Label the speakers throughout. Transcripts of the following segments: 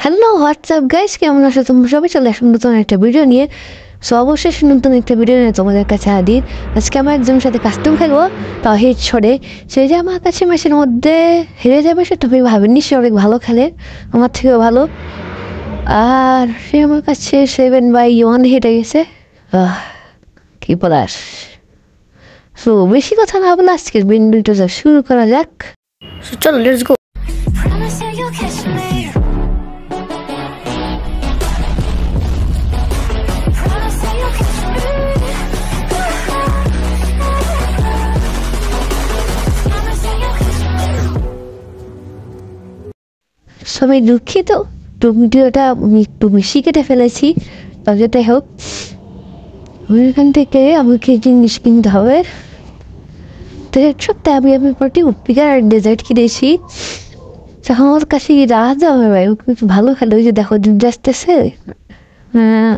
Speaker 1: Hello WhatsApp guys, কেমন আছো তোমরা সবাই? চলে আসুন নতুন একটা ভিডিও নিয়ে। সো অবশ্যই নতুন একটা ভিডিও নিয়ে তোমাদের কাছে হাজির। আজকে আমার একজনের সাথে কাস্টম খেলবো, তাও হিট ছড়ে। সে যে আমার কাছে ম্যাচের মধ্যে হেরে যাবে সেটা আমি ভাবিনি। সে অনেক ভালো খেলে, আমার থেকেও ভালো। আর সে আমার কাছে 7/1 হেঁটে গেছে। কি বলার। সো বেশি কথা না বলে আজকের ভিডিওটা শুরু করা যাক। চলো লেটস গো। আমি দুঃখিত, ভিডিওটা আমি একটু বেশি কেটে ফেলেছি। তবে যেটাই হোক, এখান থেকে আমাকে জিনিস কিনতে হবে। তো এক সপ্তাহে আমি প্রতি পিকার ডেজার্ট কিনেছি। আমার কাছে রাজ হবে ভাই, ও কিন্তু ভালো খেলে। ওই যে দেখো যুদ্ধ আসতেছে। হ্যাঁ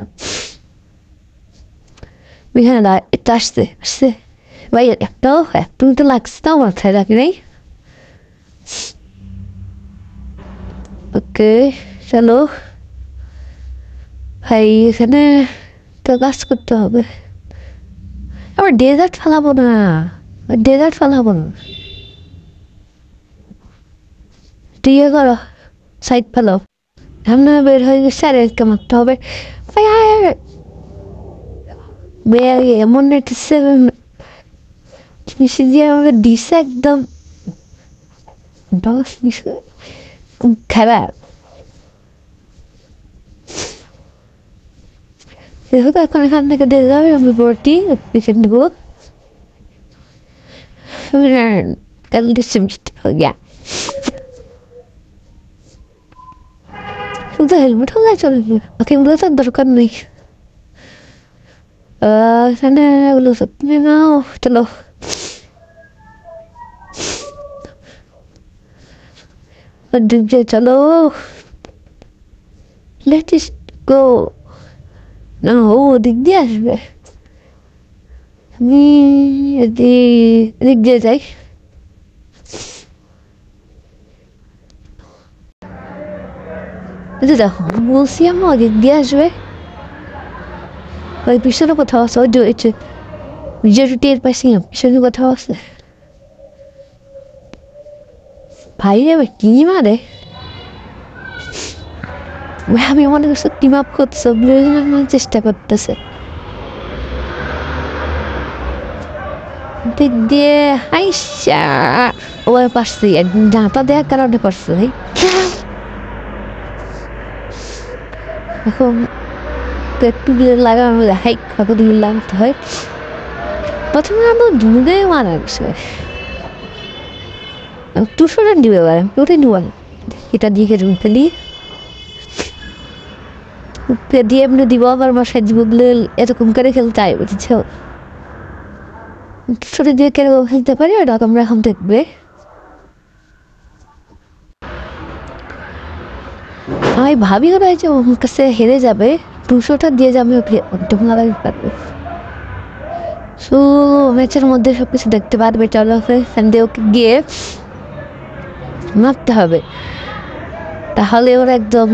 Speaker 1: এটা আসছে আসছে ভাই, একটাও তুমি তো লাগছে, তাও মাথায় রাখি নাই। ওকে চলো ভাই, এখানে তো কাজ করতে হবে। আবার ডেজার্ট ফেলাবো না, দিয়ে করো সাইড ফেলো। সামনে বের হয়ে গেছে, আর এরকম মারতে হবে ভাই। এমন একটা জিনিস দিয়ে আমাকে দিছে একদম খারাপ। যেহেতু এখন এখান থেকে দিয়ে যাবে, আমি পরটি পিছন দেবো। কাল ডিস্ট্রিবিউট হয়ে গিয়া শুধু হেলমেট হলে চলবে, ওকে এগুলো তো দরকার নেই। এখানে ওগুলো সব নিয়ে নাও, চলো। চলো লেটস গো। না ও দিক দিয়ে আসবে, আমি এদিক দিয়ে যাই। দেখো বলছি আমি ওদিক দিয়ে আসবে। ওই পিছনে কোথাও আছে, ওই যে টের পাইছি পিছনে কোথাও আছে। ভাই রে কি মারে, আমি মনে করছি টিম আপ করছে, চেষ্টা করতেছে দিক দিয়ে। আইসা ও পারছি, একদিন জাঁতা দেওয়ার কারণে পারছে ভাই। এখন একটু লাগানো হাইক কতদিন লাগতে হয়। প্রথমে আমরা দুধে মারা গেছে 200 রান দিবে, ওটাই নিবান। এটা দিয়ে রুম ফেলি দিয়ে এমনি দিব, আবার বাসায় দিব বলে এরকম করে খেলতে হয়, বুঝেছ? ছোট দিয়ে কেরকম খেলতে পারি ওটা তোমরা এখন দেখবে। আমি ভাবি ওরা যে ওর কাছে হেরে যাবে, 200টা দিয়ে যাবে, ওকে একদম লাগাতে পারবে। সো ম্যাচের মধ্যে সবকিছু দেখতে পারবে। চলো সানডে ওকে গিয়ে মারতে হবে, তাহলে ওরা একদম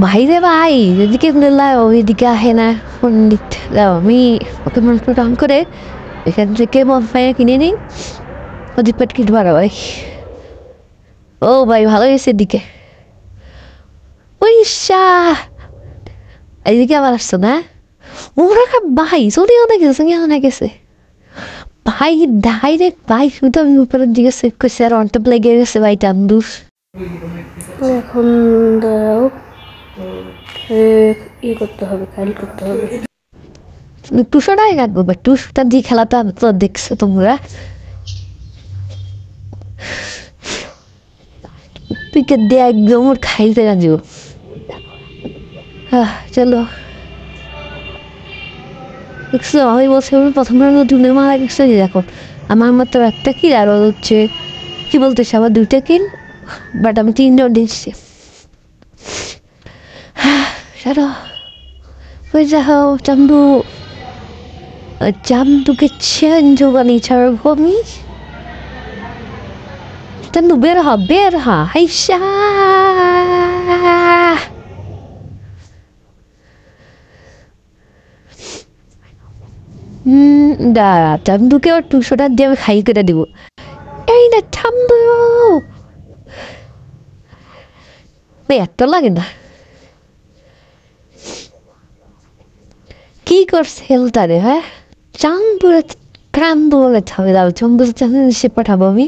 Speaker 1: বাইরে ভাই যেদিকে ওইদিকে আহে না। পণ্ডিত আমি ওকে মনে রান করে এখান থেকে মনফায়ার কিনে নিই, ওদিক পেট কিট বাড়া ভাই। ও ভাই ভালো গেছে এদিকে। ওই এইদিকে আবার আসছো না? ওরা ভাই চলে অনেক গেছে ভাই, ডাইরেক্ট ভাই শুধু আমি উপরের দিকে সেভ করছি, আর অনটপ লেগে গেছে ভাই টান্দুস। এখন দাঁড়াও, ই করতে হবে, খালি করতে হবে। 200টাই রাখবো, বাট 200টা দিয়ে খেলাটা তো দেখছো তোমরা। উইকেট দিয়ে একদম ওর খাইতে না দিব। চলো দেখছো, আমি বলছি প্রথম রাউন্ডে দুনে মারা গেছে। দেখো আমার মাত্র একটা কিল, আর হচ্ছে কি বলতেছে আমার 2টা কিল, বাট আমি 3 রাউন্ড দিচ্ছি। চলো ওই যাও চান্দুকে চেঞ্জ বানি ছাড়বো আমি। চান্দু বের হ হাইসা দাঁড়া, চান্দুকে ওর 200 টাকা দিয়ে আমি খাই কেটে দিব। এই না চান্দু, এত লাগে না। কি করছে হেলতারে? হ্যাঁ, চান্দুরে চান্দু বলে হবে, দাও চান্দু চান্দু সে পাঠাবো আমি।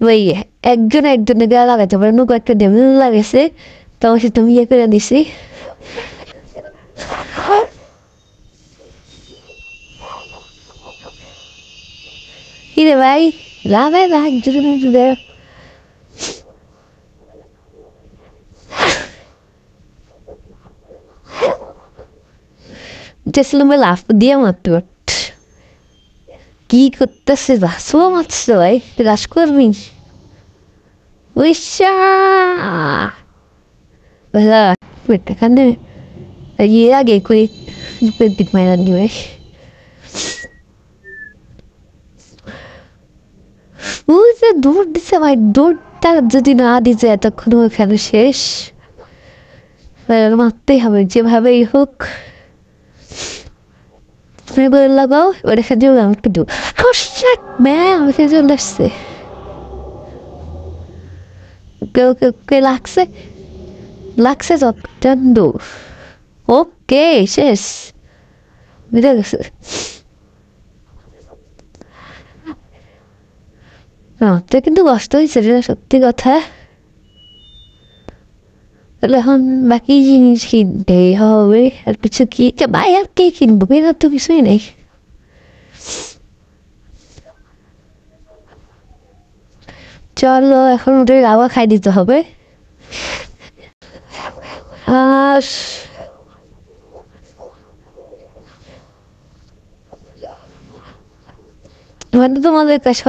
Speaker 1: ওই একজন একজনের গায়ে লাগাতে পারে, নৌকো একটা ডেমে লাগাইছে, তখন সে তুমি ইয়ে করে দিছি। কিরে ভাই, লাগাই না একজনের চেয়েছিলাম লাফ দিয়ে মারতে পারত। কি করতেছে? রাসুও মারছে ভাই, রাস করবি? উইশা এখানে ইয়ে আগে কই দিক মাইরা নিবে। ওই যে দৌড় দিছে ভাই, দৌড়টা যদি না দিছে এতক্ষণ ওখানে শেষ। মারতেই হবে যেভাবেই হোক। লাগাও এবার এখান দিয়ে আমাকে দু আমাকে চলে আসছে। কে লাগছে লাগছে চন্দ্র। ওকে শেষ, বুঝে গেছে। তো কিন্তু কষ্ট হয়েছে রে, সত্যি কথা। তাহলে এখন বাকি জিনিস কিনতে হবে, আর কিছু কি ভাই, আর কে কিনবো? কেনার তো কিছুই নেই। চলো এখন ওদের রাওয়া খাই দিতে হবে। আর মানে তোমাদের কাছে